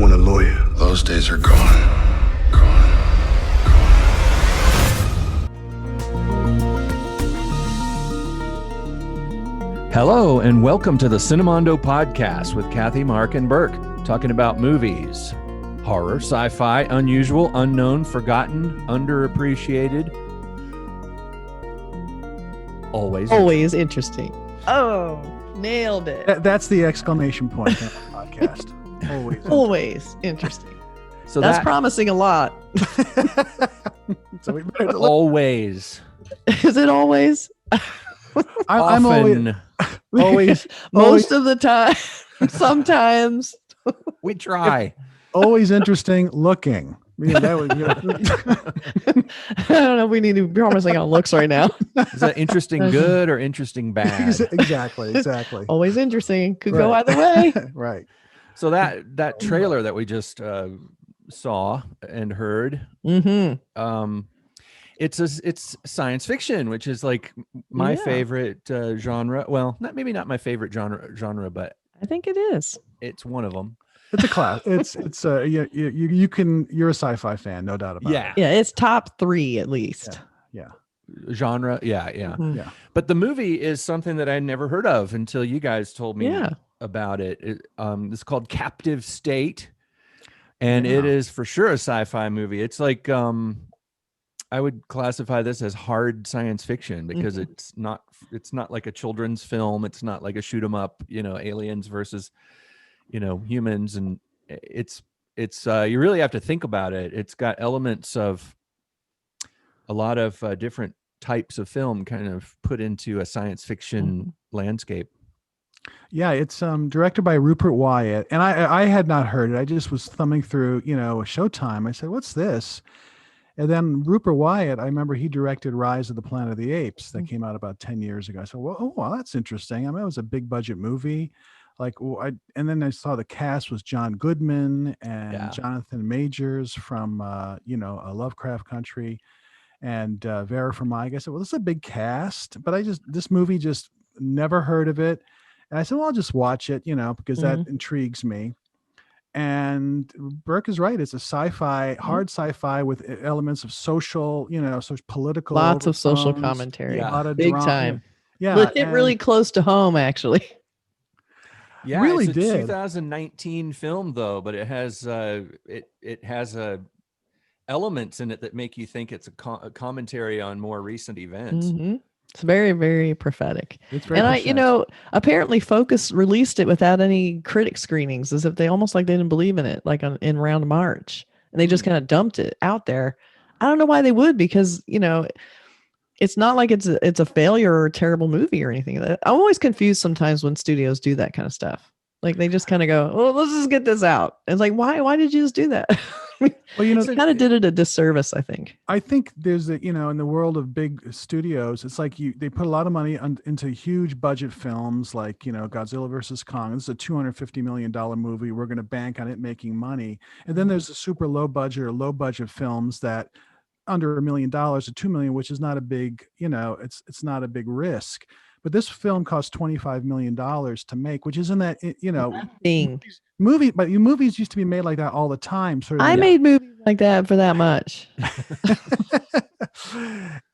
want a lawyer. Those days are gone. Hello, and welcome to the Cinemondo podcast with Kathy, Mark, and Burke, talking about movies. Horror, sci-fi, unusual, unknown, forgotten, underappreciated. Always interesting. Oh, nailed it. That's the exclamation point on the podcast. Always interesting. So that's promising a lot. So we better always. Is it always? I'm always most of the time. Sometimes we try. Always interesting looking. Yeah, that would, I don't know if we need to be promising on looks right now. Is that interesting good or interesting bad? Exactly. Always interesting. Could go either way. Right. So that trailer that we just saw and heard, it's science fiction, which is like my favorite genre. Well, maybe not my favorite genre, but I think it is. It's one of them. It's a class. You're a sci-fi fan, no doubt about it. Yeah, it's top 3 at least. Yeah. Genre. Yeah. Yeah. But the movie is something that I never heard of until you guys told me about it. It's called Captive State, and it is for sure a sci-fi movie. It's like I would classify this as hard science fiction because it's not like a children's film. It's not like a shoot 'em up, aliens versus humans, and it's you really have to think about it. It's got elements of a lot of different types of film kind of put into a science fiction landscape. Yeah, it's directed by Rupert Wyatt, and I had not heard it. I just was thumbing through, Showtime. I said, "What's this?" And then Rupert Wyatt, I remember he directed Rise of the Planet of the Apes that came out about 10 years ago. I said, well, that's interesting. I mean, it was a big budget movie. And then I saw the cast was John Goodman and Jonathan Majors from, a Lovecraft Country, and Vera Farmiga. I said, well, this is a big cast, but this movie just never heard of it. And I said, well, I'll just watch it, because that intrigues me. And Burke is right. It's a sci-fi, hard sci-fi with elements of social, social political. Lots of social commentary. A lot of big drama. time. Yeah. Really close to home, actually. Yeah, really it's a did. 2019 film though, but it has it has elements in it that make you think it's a commentary on more recent events. It's very, very prophetic. It's very apparently Focus released it without any critic screenings, as if they didn't believe in it, like in around March, and they just kind of dumped it out there. I don't know why they would, because it's not like it's a failure or a terrible movie or anything. I'm always confused sometimes when studios do that kind of stuff. Like they just kind of go, "Well, let's just get this out." And it's like, why did you just do that? Well, it kind of did it a disservice, I think. I think there's in the world of big studios, it's like they put a lot of money into huge budget films like, Godzilla versus Kong. This is a $250 million movie. We're going to bank on it making money. And then there's the super low budget films that under $1 million or $2 million, which is not a big, it's not a big risk. But this film cost $25 million to make, which isn't that, movies used to be made like that all the time. I made movies like that for that much.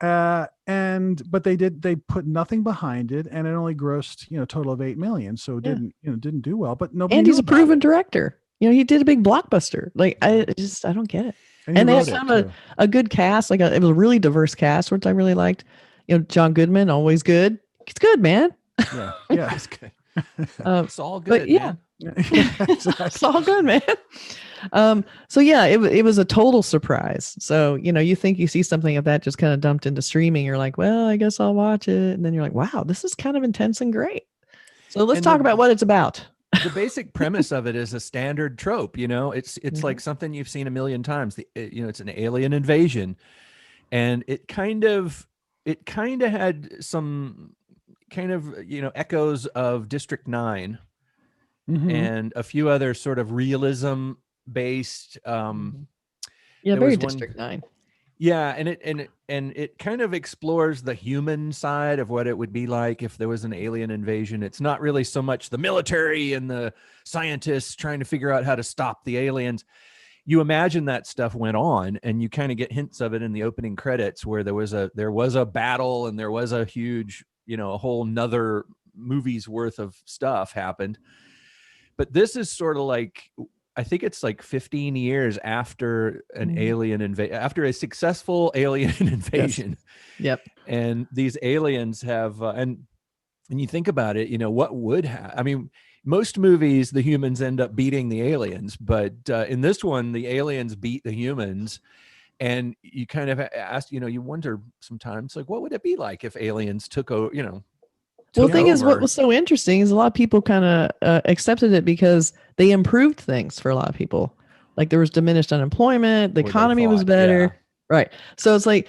But they put nothing behind it, and it only grossed, a total of $8 million. So it didn't do well, but nobody. And he's a proven director. He did a big blockbuster. Like I don't get it. And they had kind of a good cast. It was a really diverse cast, which I really liked. John Goodman, always good. It's good, man. Yeah, it's good. It's all good. Man. It's all good, man. So it was a total surprise. So you think you see something of that just kind of dumped into streaming. You're like, well, I guess I'll watch it, and then you're like, wow, this is kind of intense and great. So let's talk about what it's about. The basic premise of it is a standard trope. It's like something you've seen a million times. It's an alien invasion, and it kind of had some kind of echoes of District 9 and a few other sort of realism based very District 9. Yeah, and it kind of explores the human side of what it would be like if there was an alien invasion. It's not really so much the military and the scientists trying to figure out how to stop the aliens. You imagine that stuff went on, and you kind of get hints of it in the opening credits where there was a battle and there was a huge, a whole nother movie's worth of stuff happened. But this is sort of like, I think it's like 15 years after an alien after a successful alien invasion. Yes. Yep. And these aliens have, and you think about it, what would happen? I mean, most movies, the humans end up beating the aliens, but in this one, the aliens beat the humans. And you kind of ask, you wonder sometimes, like, what would it be like if aliens took over, Well, the thing is, what was so interesting is a lot of people kind of accepted it because they improved things for a lot of people. Like there was diminished unemployment, the economy was better. Yeah. Right. So it's like,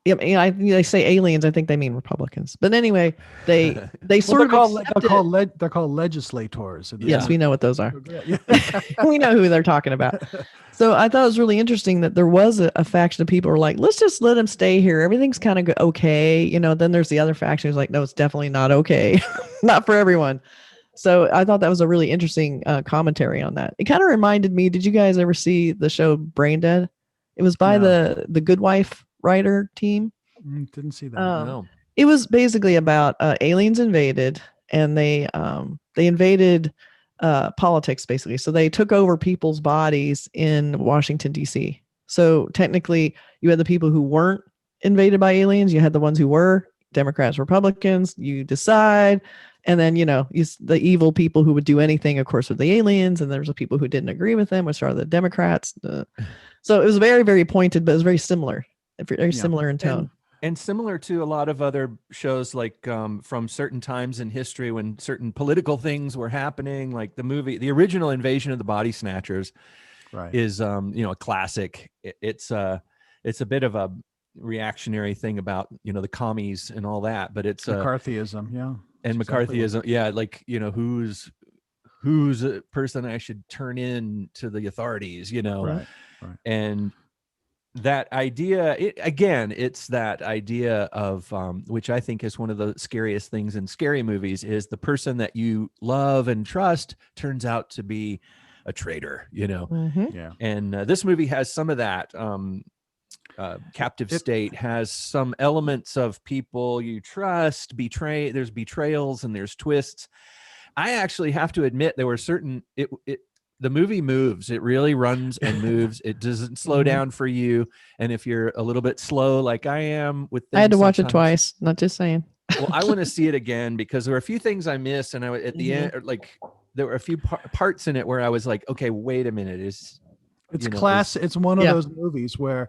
they say aliens, I think they mean Republicans. But anyway, they sort of they're called legislators. Yes, we know what those are. We know who they're talking about. So I thought it was really interesting that there was a faction of people who were like, let's just let them stay here. Everything's kind of okay. Then there's the other faction who's like, no, it's definitely not okay. Not for everyone. So I thought that was a really interesting commentary on that. It kind of reminded me, did you guys ever see the show Brain Dead? It was by the Good Wife writer team. Didn't see that. No. It was basically about aliens invaded, and they invaded politics basically. So they took over people's bodies in Washington, D.C. So technically you had the people who weren't invaded by aliens. You had the ones who were, Democrats, Republicans. You decide. And then, the evil people who would do anything, of course, with the aliens. And there's the people who didn't agree with them, which are the Democrats. So it was very, very pointed, but it was very similar. Very similar in tone. And similar to a lot of other shows, like from certain times in history when certain political things were happening, like the original Invasion of the Body Snatchers, right, is a classic. It's a bit of a reactionary thing about the commies and all that, but it's McCarthyism, and McCarthyism, like who's a person I should turn in to the authorities, right. And that idea, it's that idea of which I think is one of the scariest things in scary movies, is the person that you love and trust turns out to be a traitor, Yeah. And this movie has some of that. Captive State has some elements of people you trust, there's betrayals and there's twists. I actually have to admit there were certain, the movie moves. It really runs and moves. It doesn't slow down for you. And if you're a little bit slow, like I am with things, I had to watch it twice, not just saying. Well, I want to see it again because there were a few things I missed. And at the end, like there were a few parts in it where I was like, okay, wait a minute. It's class. It's one of those movies where,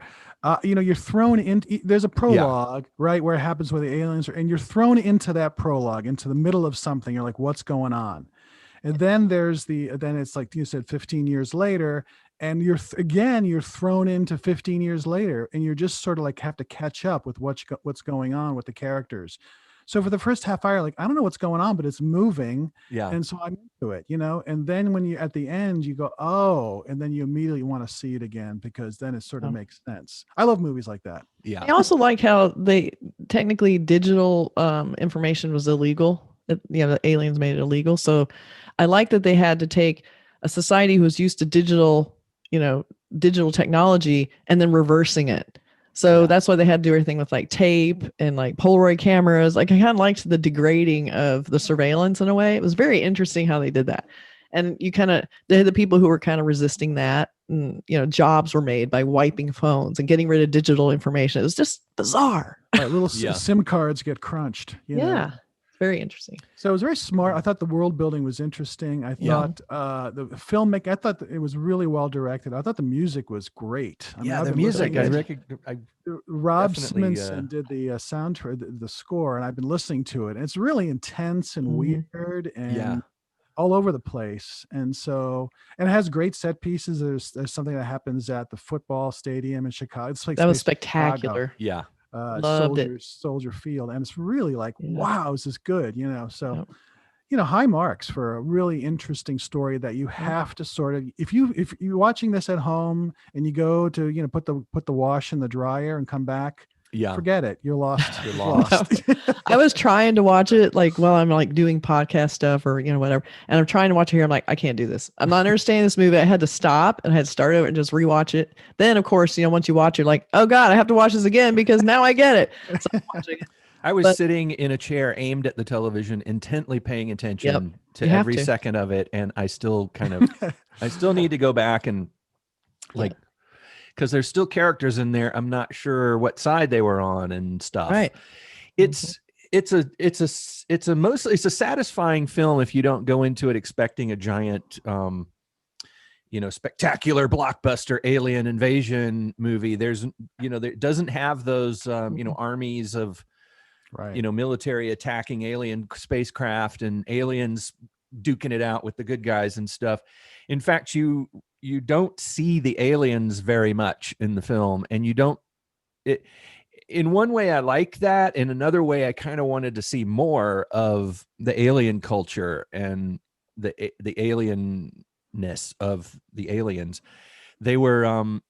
you're thrown in. There's a prologue, right, where it happens with the aliens, and you're thrown into that prologue, into the middle of something. You're like, what's going on? And then then it's like you said, 15 years later, and you're thrown into 15 years later, and you're just sort of like have to catch up with what's going on with the characters. So for the first half hour, like, I don't know what's going on, but it's moving. Yeah. And so I'm into it, and then when you, at the end, you go, oh, and then you immediately want to see it again because then it sort of makes sense. I love movies like that. Yeah. I also like how technically digital information was illegal. The aliens made it illegal. So I like that they had to take a society who was used to digital technology and then reversing it. So that's why they had to do everything with like tape and like Polaroid cameras. Like I kind of liked the degrading of the surveillance in a way. It was very interesting how they did that. And they had the people who were kind of resisting that. And, jobs were made by wiping phones and getting rid of digital information. It was just bizarre. Right, little SIM cards get crunched. Very interesting. So it was very smart. I thought the world building was interesting. I thought the filmmaking, I thought it was really well directed. I thought the music was great. The music. Rob Simonson did the soundtrack, the score, and I've been listening to it. And it's really intense and weird and all over the place. And it has great set pieces. There's something that happens at the football stadium in Chicago. It's like that was spectacular. Yeah. Loved Soldier Field, and it's really like, wow, this is good, so high marks for a really interesting story that you have to sort of, if you're watching this at home and you go to, put the wash in the dryer and come back, forget it. You're lost. You're lost. I was trying to watch it like while I'm like doing podcast stuff or, whatever. And I'm trying to watch it here. I'm like, I can't do this. I'm not understanding this movie. I had to stop and I had to start over and just rewatch it. Then of course, once you watch it, like, oh God, I have to watch this again because now I get it. So I'm watching it. I was sitting in a chair aimed at the television, intently paying attention to every second of it. And I still I still need to go back and because there's still characters in there. I'm not sure what side they were on and stuff. Right. It's a satisfying film if you don't go into it expecting a giant, spectacular blockbuster alien invasion movie. There doesn't have those, armies of, military attacking alien spacecraft and aliens duking it out with the good guys and stuff. In fact, you don't see the aliens very much in the film, and in one way I like that. In another way, I kind of wanted to see more of the alien culture and the alienness of the aliens. They were,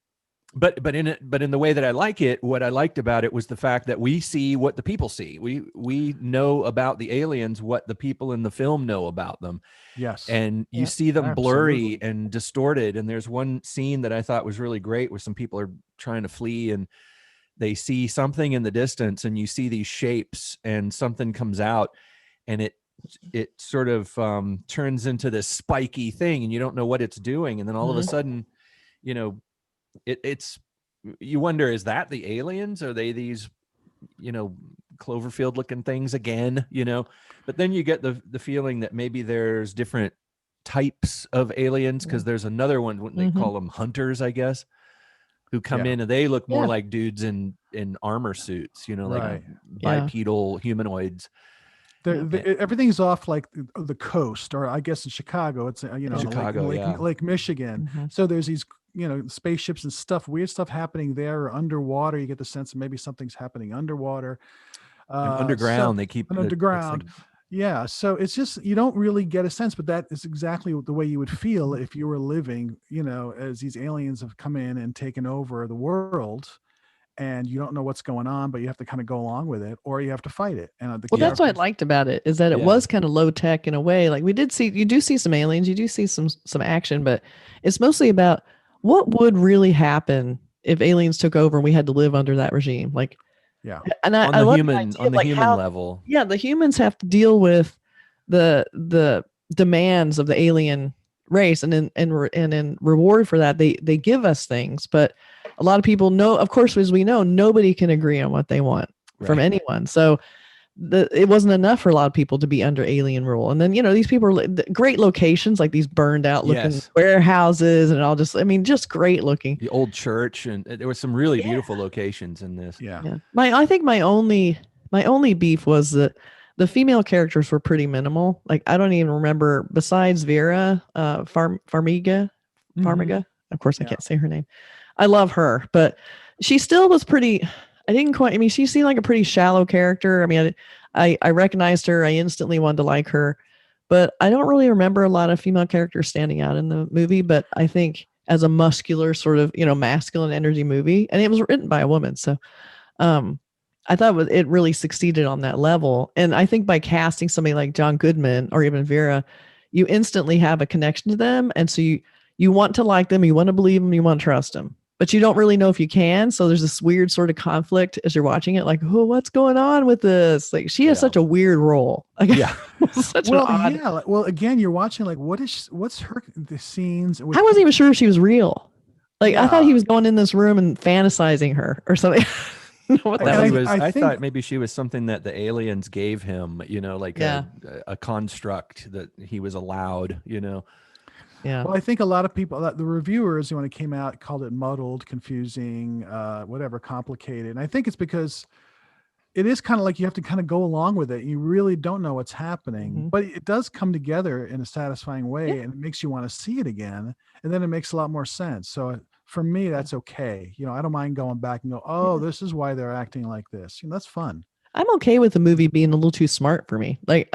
but in the way that I like it, what I liked about it was the fact that we see what the people see. We know about the aliens what the people in the film know about them. Yes. And you see them blurry and distorted. And there's one scene that I thought was really great where some people are trying to flee and they see something in the distance and you see these shapes and something comes out and it sort of turns into this spiky thing and you don't know what it's doing. And then all of a sudden, it's you wonder, is that the aliens? Are they these, Cloverfield looking things again, but then you get the feeling that maybe there's different types of aliens because there's another one, what they call them, hunters, I guess, who come in and they look more like dudes in armor suits, like bipedal humanoids. Everything's off like the coast, or I guess in Chicago, it's Chicago, Lake Michigan. So there's these spaceships and stuff, weird stuff happening there, or underwater. You get the sense that maybe something's happening underwater, and underground. They keep underground. So it's just, you don't really get a sense, but that is exactly the way you would feel if you were living, as these aliens have come in and taken over the world. And you don't know what's going on, but you have to kind of go along with it, or you have to fight it. And that's what I liked about it, is that it was kind of low tech in a way. Like you do see some aliens, you do see some action, but it's mostly about what would really happen if aliens took over and we had to live under that regime. Like, and on the human level. Yeah, the humans have to deal with the demands of the alien race, and in reward for that, they give us things, but a lot of people know, of course, as we know, nobody can agree on what they want from anyone. So it wasn't enough for a lot of people to be under alien rule. And then, these people are great locations, like these burned out looking warehouses and all, just great looking. The old church. And there were some really beautiful locations in this. Yeah. I think my only beef was that the female characters were pretty minimal. Like, I don't even remember, besides Vera Farmiga. Of course, I can't say her name. I love her, but she still was pretty, she seemed like a pretty shallow character. I mean, I recognized her. I instantly wanted to like her, but I don't really remember a lot of female characters standing out in the movie. But I think as a muscular sort of, masculine energy movie, and it was written by a woman. So, I thought it really succeeded on that level. And I think by casting somebody like John Goodman or even Vera, you instantly have a connection to them. And so you want to like them, you want to believe them, you want to trust them. But you don't really know if you can. So there's this weird sort of conflict as you're watching it. Like, oh, what's going on with this? Like, she has such a weird role. Like, such an odd. Well, again, you're watching, like, what's the scenes? I wasn't even sure if she was real. Like, I thought he was going in this room and fantasizing her or something. I thought maybe she was something that the aliens gave him, like a construct that he was allowed, Yeah. Well, I think a lot of people, the reviewers, when it came out, called it muddled, confusing, whatever, complicated. And I think it's because it is kind of like you have to kind of go along with it. You really don't know what's happening, but it does come together in a satisfying way, and it makes you want to see it again. And then it makes a lot more sense. So for me, that's okay. I don't mind going back and go, oh, this is why they're acting like this. That's fun. I'm okay with the movie being a little too smart for me. Like,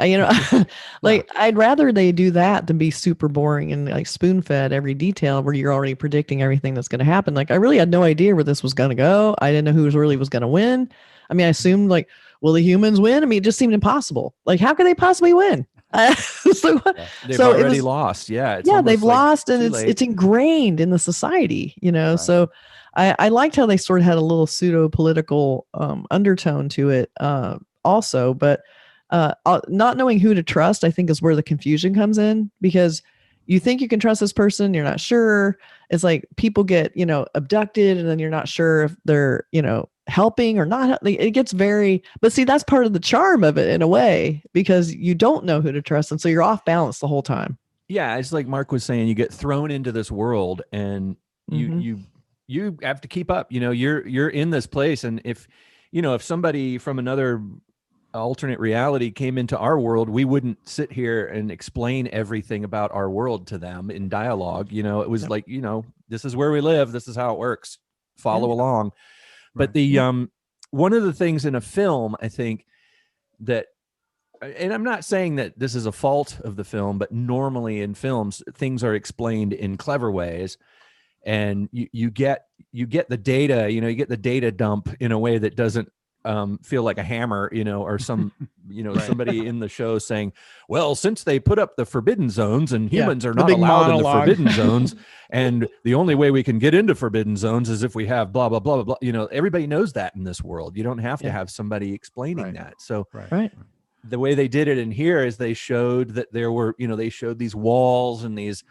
like I'd rather they do that than be super boring and like spoon fed every detail where you're already predicting everything that's going to happen. Like, I really had no idea where this was going to go. I didn't know who really was going to win. I mean, I assumed like, will the humans win? I mean, it just seemed impossible. Like, how could they possibly win? They've already lost. Yeah. They've lost, and it's ingrained in the society, Right. So I liked how they sort of had a little pseudo political undertone to it also, but not knowing who to trust, I think, is where the confusion comes in, because you think you can trust this person, you're not sure. It's like people get, abducted, and then you're not sure if they're, helping or not. It gets but see, that's part of the charm of it in a way, because you don't know who to trust. And so you're off balance the whole time. Yeah. It's like Mark was saying, you get thrown into this world and you have to keep up, you're in this place. And if somebody from another alternate reality came into our world, we wouldn't sit here and explain everything about our world to them in dialogue. It was like, this is where we live. This is how it works. Follow along. But one of the things in a film, I think that, and I'm not saying that this is a fault of the film, but normally in films, things are explained in clever ways. And you get the data, you get the data dump in a way that doesn't feel like a hammer, or some, somebody in the show saying, well, since they put up the forbidden zones and humans are not allowed in the forbidden zones, and the only way we can get into forbidden zones is if we have blah, blah, blah, blah, blah. Everybody knows that in this world. You don't have to have somebody explaining that. So the way they did it in here is they showed that there were, they showed these walls and these,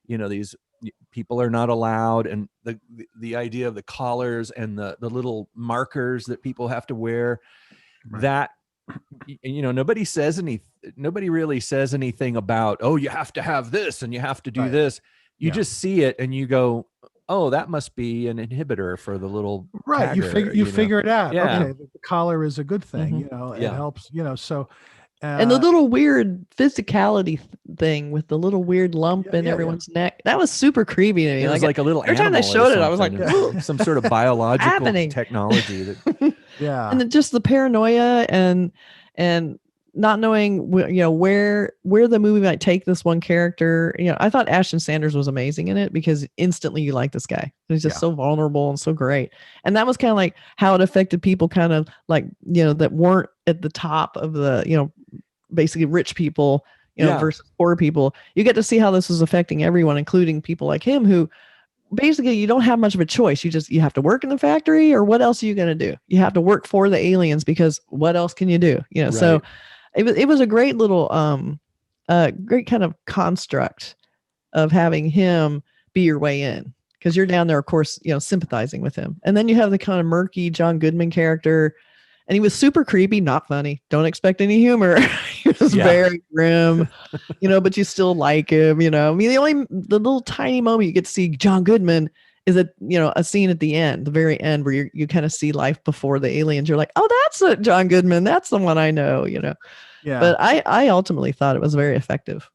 these people are not allowed, and the idea of the collars and the little markers that people have to wear, that nobody really says anything about, oh, you have to have this and you have to do this. You just see it and you go, oh, that must be an inhibitor for the little tagger, you figure it out. Yeah. Okay, the collar is a good thing. It helps. So. And the little weird physicality thing with the little weird lump in everyone's neck, that was super creepy to me. It was like a little every time they showed it, I was like, some sort of biological technology that and then just the paranoia and not knowing where the movie might take this one character. I thought Ashton Sanders was amazing in it, because instantly you like this guy. He's just so vulnerable and so great. And that was kind of like how it affected people kind of like, that weren't at the top of the, basically rich people, versus poor people. You get to see how this was affecting everyone, including people like him, who basically you don't have much of a choice. You have to work in the factory, or what else are you going to do? You have to work for the aliens, because what else can you do? So it was a great little, great kind of construct of having him be your way in, because you're down there, of course, sympathizing with him. And then you have the kind of murky John Goodman character, and he was super creepy, not funny. Don't expect any humor. He was very grim, but you still like him, I mean, the little tiny moment you get to see John Goodman is a scene at the end, the very end, where you kind of see life before the aliens. You're like, oh, that's John Goodman. That's the one I know, Yeah. But I ultimately thought it was very effective.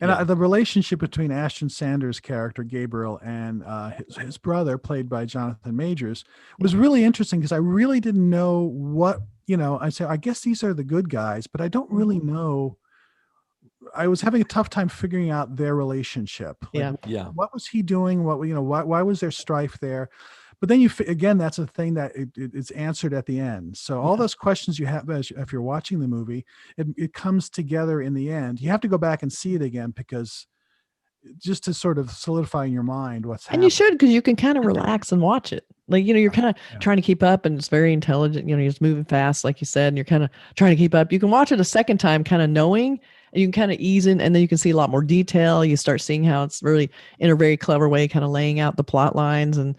And the relationship between Ashton Sanders' character, Gabriel, and his brother, played by Jonathan Majors, was really interesting, because I really didn't know what, I said, I guess these are the good guys, but I don't really know. I was having a tough time figuring out their relationship. What was he doing? Why was there strife there? But then again, that's a thing that it's answered at the end. So all those questions you have, if you're watching the movie, it comes together in the end. You have to go back and see it again, because just to sort of solidify in your mind what's happening. And you should, because you can kind of relax and watch it. Like, you're kind of trying to keep up, and it's very intelligent. You're just moving fast, like you said, and you're kind of trying to keep up. You can watch it a second time, kind of knowing, and you can kind of ease in, and then you can see a lot more detail. You start seeing how it's really, in a very clever way, kind of laying out the plot lines, and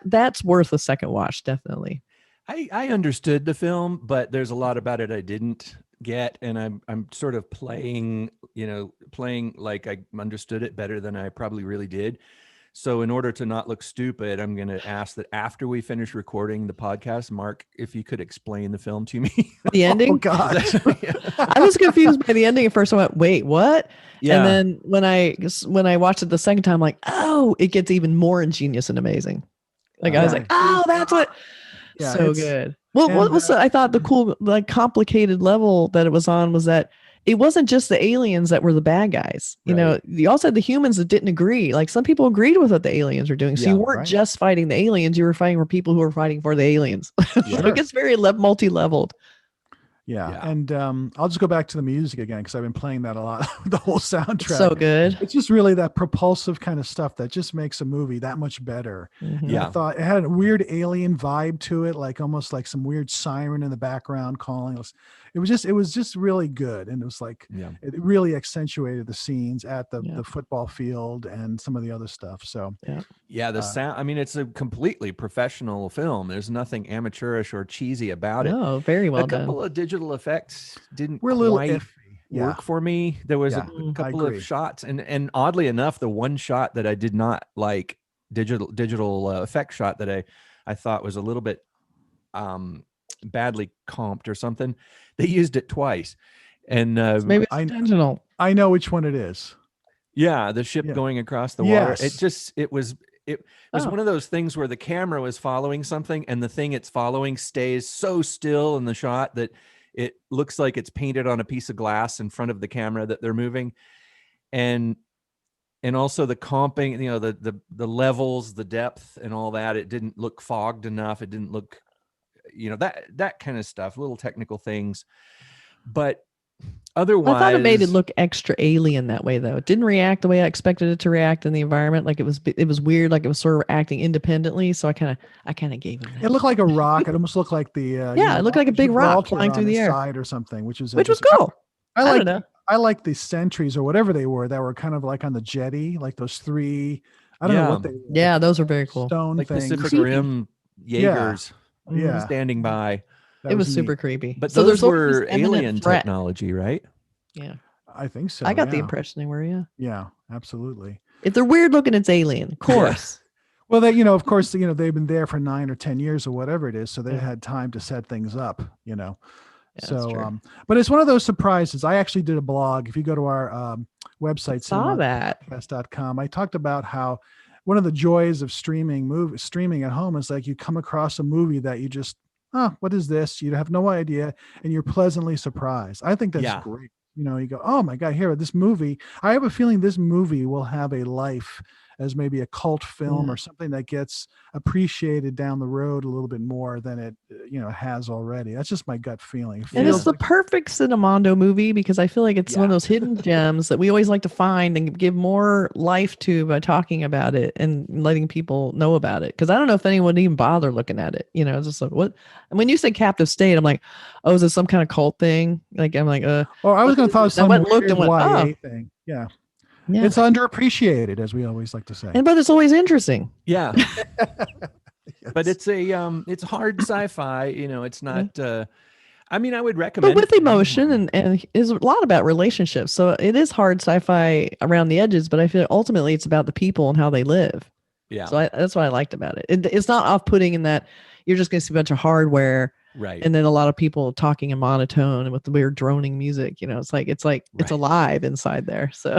that's worth a second watch, definitely. I understood the film, but there's a lot about it I didn't get, and I'm sort of playing like I understood it better than I probably really did. So in order to not look stupid, I'm going to ask that after we finish recording the podcast, Mark, if you could explain the film to me. The ending? Oh, God. I was confused by the ending at first. I went, wait, what? Yeah. And then when I watched it the second time, I'm like, oh, it gets even more ingenious and amazing. Like, I was like, oh, that's what. Yeah, So it's- good. Well, and, what was I thought the cool, like complicated level that it was on was that it wasn't just the aliens that were the bad guys. You know, Right. you also had the humans that didn't agree. Like some people agreed with what the aliens were doing. So Yeah, you weren't right. just fighting the aliens, you were fighting for people who were fighting for the aliens. Yeah. Like it's very multi-leveled. Yeah. Yeah. And I'll just go back to the music again because I've been playing that a lot, the whole soundtrack. So good. It's just really that propulsive kind of stuff that just makes a movie that much better. Mhm. And Yeah. I thought it had a weird alien vibe to it, like almost like some weird siren in the background calling us. It was just really good. And it was like, Yeah. it really accentuated the scenes at the Yeah. football field and some of the other stuff. So Yeah, the sound. I mean, it's a completely professional film. There's nothing amateurish or cheesy about it. No, very well A couple done. of digital effects didn't we're a little quite iffy. Yeah. work for me. There was Yeah, a I couple agree. of shots, and oddly enough, the one shot that I did not like, digital effect shot that I thought was a little bit badly comped or something. They used it twice, and Maybe it's I- intentional. I know which one it is. yeah, the ship Yeah. going across the water. Yes. It was Oh. one of those things where the camera was following something and the thing it's following stays so still in the shot that it looks like it's painted on a piece of glass in front of the camera that they're moving. And also the comping, you know, the levels, the depth and all that, it didn't look fogged enough. It didn't look, you know, that kind of stuff, little technical things. But otherwise, I thought it made it look extra alien that way, though. It didn't react the way I expected it to react in the environment. Like it was weird. Like it was sort of acting independently. So I kind of gave it that. It looked like a rock. It almost looked like the it looked like a big rock Gibraltar flying through on the air. side or something, which was Which was interesting. cool. I don't like know. I like the sentries or whatever they were that were kind of like on the jetty, like those three. I don't know what they were. Yeah, those are very cool. Stone like things. Pacific Creepy. Rim Jaegers Yeah, standing by. that It was neat. super creepy. But so those there's always were this imminent alien threat. technology, right? Yeah, I think so. I got the yeah. impression they were. Yeah, Yeah, absolutely. if they're weird looking, it's alien. Of course. Well, they, of course, they've been there for 9 or 10 years or whatever it is, so they had time to set things up. Yeah, that's So, true. but it's one of those surprises. I actually did a blog. If you go to our website, Saw that. cinemondopodcast.com, I talked about how one of the joys of streaming at home is like you come across a movie that you just, what is this? You have no idea, and you're pleasantly surprised. I think that's Yeah. great. You go, oh my God, here, this movie. I have a feeling this movie will have a life as maybe a cult film Yeah. or something that gets appreciated down the road a little bit more than it, has already. That's just my gut feeling. It And feels it's the like- perfect Cinemondo movie because I feel like it's one of those hidden gems that we always like to find and give more life to by talking about it and letting people know about it. Because I don't know if anyone would even bother looking at it. It's just like, what? And when you say Captive State, I'm like, oh, is this some kind of cult thing? Like, I'm like, Oh, I was going to thought it was I some went and looked weird and went, YA oh. thing. Yeah. yeah. It's underappreciated, as we always like to say. But it's always interesting. Yeah. But Yes. it's hard sci-fi, it's not I mean, I would But recommend with it to emotion anyone. and is a lot about relationships. So it is hard sci-fi around the edges, but I feel ultimately it's about the people and how they live. Yeah. So that's what I liked about it. It's not off-putting in that you're just going to see a bunch of hardware Right. and then a lot of people talking in monotone and with the weird droning music. It's like Right. it's alive inside there. So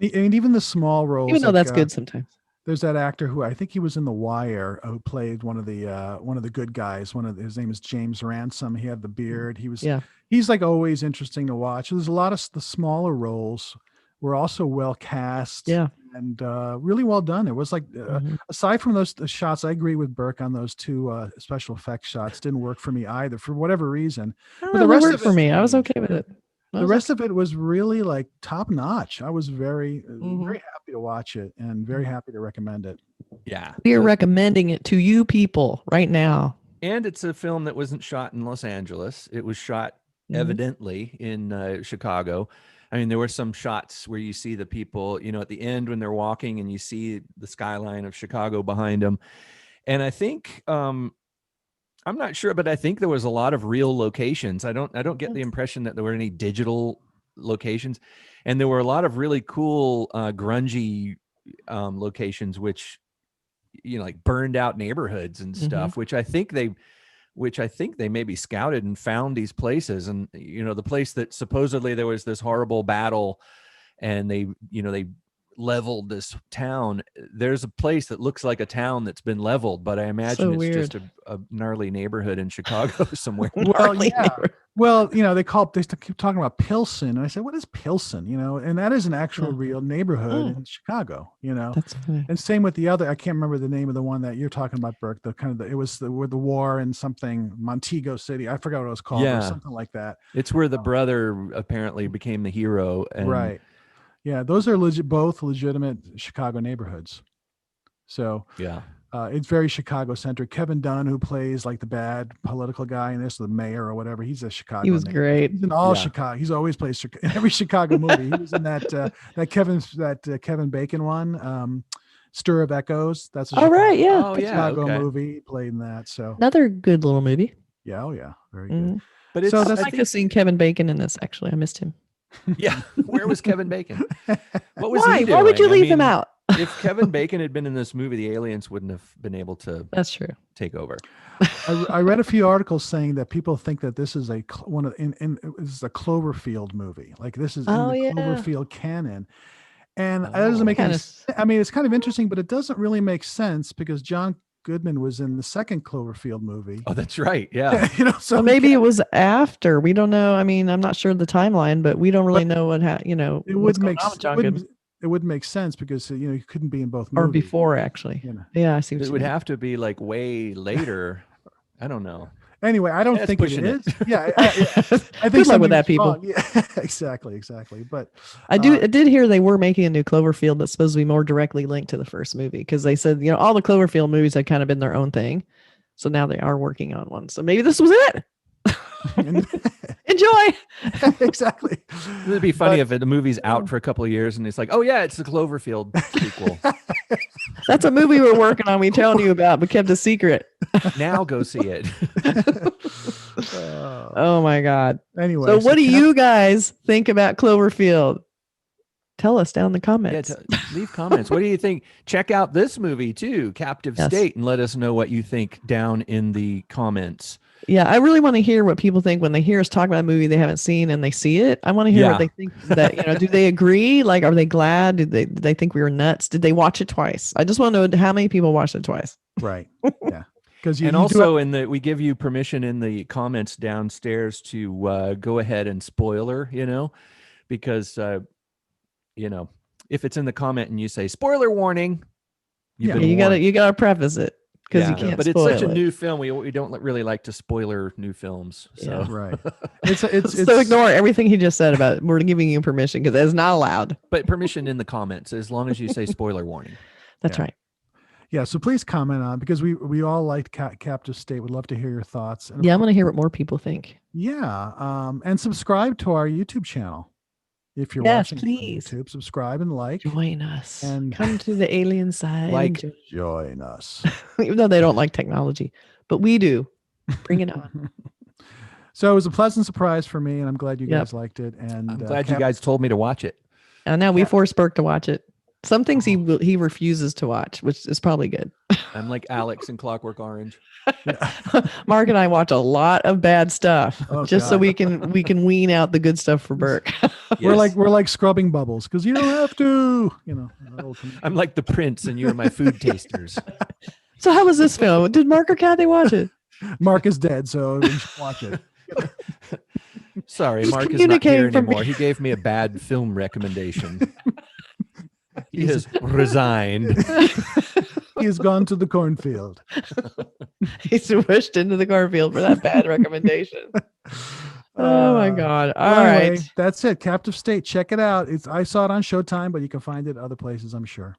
And even the small roles. even though like, that's good sometimes. There's that actor who I think he was in The Wire, who played one of the good guys. His name is James Ransom. He had the beard. He's like always interesting to watch. There's a lot of the smaller roles were also well cast. Yeah. And really well done. It was like, aside from those shots, I agree with Burke on those two special effects shots. Didn't work for me either for whatever reason. But the the rest worked of for it- me. I was okay with it. The rest of it was really like top notch. I was very, very happy to watch it and very happy to recommend it. Yeah. We are recommending it to you people right now. And it's a film that wasn't shot in Los Angeles. It was shot evidently in Chicago. I mean, there were some shots where you see the people, at the end when they're walking and you see the skyline of Chicago behind them. And I think, I'm not sure, but I think there was a lot of real locations. I don't get the impression that there were any digital locations. And there were a lot of really cool, grungy locations, which, like burned out neighborhoods and stuff, which I think they maybe scouted and found these places. And, the place that supposedly there was this horrible battle and they leveled this town. There's a place that looks like a town that's been leveled, but I imagine it's just a gnarly neighborhood in Chicago somewhere. Well, yeah. Well, they keep talking about Pilsen, and I said, "What is Pilsen?" And that is an actual real neighborhood in Chicago. That's funny. And same with the other. I can't remember the name of the one that you're talking about, Burke. It was where the war in something Montego City. I forgot what it was called. Yeah, or something like that. It's where the brother apparently became the hero. And right. Yeah, those are both legitimate Chicago neighborhoods. So yeah. It's very Chicago centric. Kevin Dunn, who plays like the bad political guy in this, the mayor or whatever, he's a Chicago. He was great. He's in all Chicago. He's always plays in every Chicago movie. He was in that Kevin Bacon one, Stir of Echoes. That's a Chicago movie. He played in that. So another good little movie. Yeah, very good. But it's, I like to see Kevin Bacon in this. Actually, I missed him. Yeah, where was Kevin Bacon? What was he doing? Why would you leave him out? If Kevin Bacon had been in this movie, the aliens wouldn't have been able to. That's true. Take over. I read a few articles saying that people think that this is this is a Cloverfield movie. Like this is in the Cloverfield canon, and that doesn't make any sense. I mean, it's kind of interesting, but it doesn't really make sense because John Goodman was in the second Cloverfield movie. Oh, that's right. Yeah. So maybe it was after. We don't know. I mean, I'm not sure of the timeline, but we don't really know what it wouldn't make sense. It wouldn't make sense because you couldn't be in both movies. Or before, actually. Yeah, I see what it would have to be like way later. I don't know. Anyway, I don't think it is. Yeah, I think good luck with that, people. Wrong. Yeah, exactly. But I did hear they were making a new Cloverfield that's supposed to be more directly linked to the first movie because they said all the Cloverfield movies had kind of been their own thing, so now they are working on one. So maybe this was it. Enjoy. Exactly. It'd be funny if the movie's out for a couple of years and it's like, oh yeah, it's the Cloverfield sequel. That's a movie we're working on. We telling you about, but kept a secret. Now go see it. Oh my God. Anyway, so what do you guys think about Cloverfield? Tell us down in the comments. Yeah, leave comments. What do you think? Check out this movie too, Captive State, and let us know what you think down in the comments. Yeah, I really want to hear what people think when they hear us talk about a movie they haven't seen and they see it. I want to hear what they think. That do they agree? Like, are they glad? Did they think we were nuts? Did they watch it twice? I just want to know how many people watched it twice. Right. Yeah. Because we give you permission in the comments downstairs to go ahead and spoiler. Because if it's in the comment and you say spoiler warning, you gotta preface it. Because you can't. But it's such a new film. We don't really like to spoiler new films. So right. So ignore everything he just said about it. We're giving you permission because it's not allowed. But permission in the comments as long as you say spoiler warning. That's right. Yeah. So please comment on because we all liked Captive State. We'd love to hear your thoughts. And I want to hear what more people think. Yeah. And subscribe to our YouTube channel. If you're watching on YouTube, subscribe and like. Join us. And come to the alien side. Join us. Even though they don't like technology. But we do. Bring it on. So it was a pleasant surprise for me, and I'm glad you guys liked it. And I'm glad you guys told me to watch it. And now we forced Burke to watch it. Some things he refuses to watch, which is probably good. I'm like Alex in Clockwork Orange. Mark and I watch a lot of bad stuff so we can wean out the good stuff for Burke. Yes. We're like scrubbing bubbles because you don't have to. I'm like the prince, and you're my food tasters. So how was this film? Did Mark or Kathy watch it? Mark is dead, so we should watch it. Sorry, Mark is not here anymore. He gave me a bad film recommendation. He has resigned. He has gone to the cornfield. He's wished into the cornfield for that bad recommendation. Oh my God. All right. That's it. Captive State. Check it out. I saw it on Showtime, but you can find it other places, I'm sure.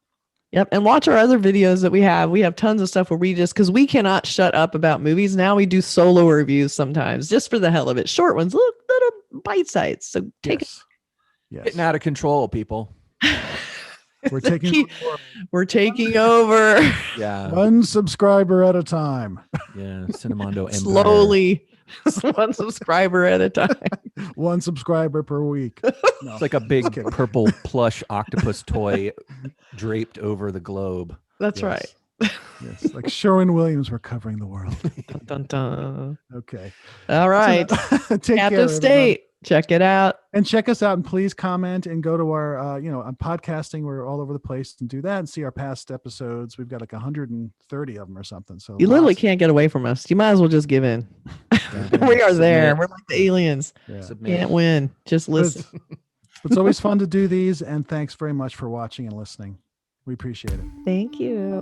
Yep. And watch our other videos that we have. We have tons of stuff where because we cannot shut up about movies. Now we do solo reviews sometimes just for the hell of it. Short ones, little bite size. So take it. Yes. Getting out of control, people. We're taking over. Yeah. One subscriber at a time. Yeah. Cinemondo Empire. Slowly. One subscriber at a time. One subscriber per week. No, it's like a big purple plush octopus toy draped over the globe. That's right. Yes. Like Sherwin-Williams, we're covering the world. Dun, dun, dun. Okay. All right. Take Captive care, State. Check it out. And check us out, and please comment and go to our, on podcasting. We're all over the place, and do that and see our past episodes. We've got like 130 of them or something. So You literally can't get away from us. You might as well just give in. We are there. We're like the aliens. Yeah. Can't win. Just listen. It's always fun to do these, and thanks very much for watching and listening. We appreciate it. Thank you.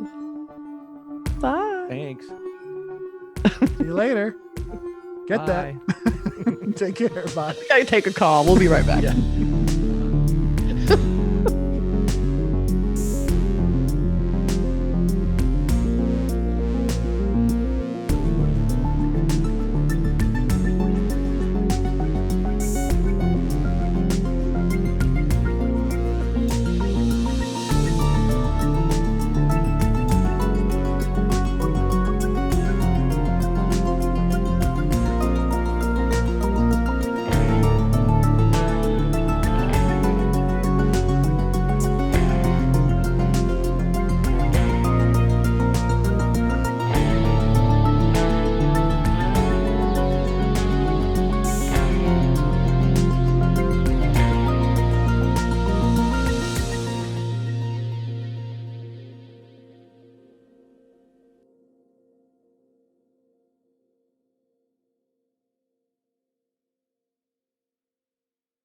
Bye. Thanks. See you later. Get Bye. that. Take care. Bye. I gotta take a call. We'll be right back. Yeah.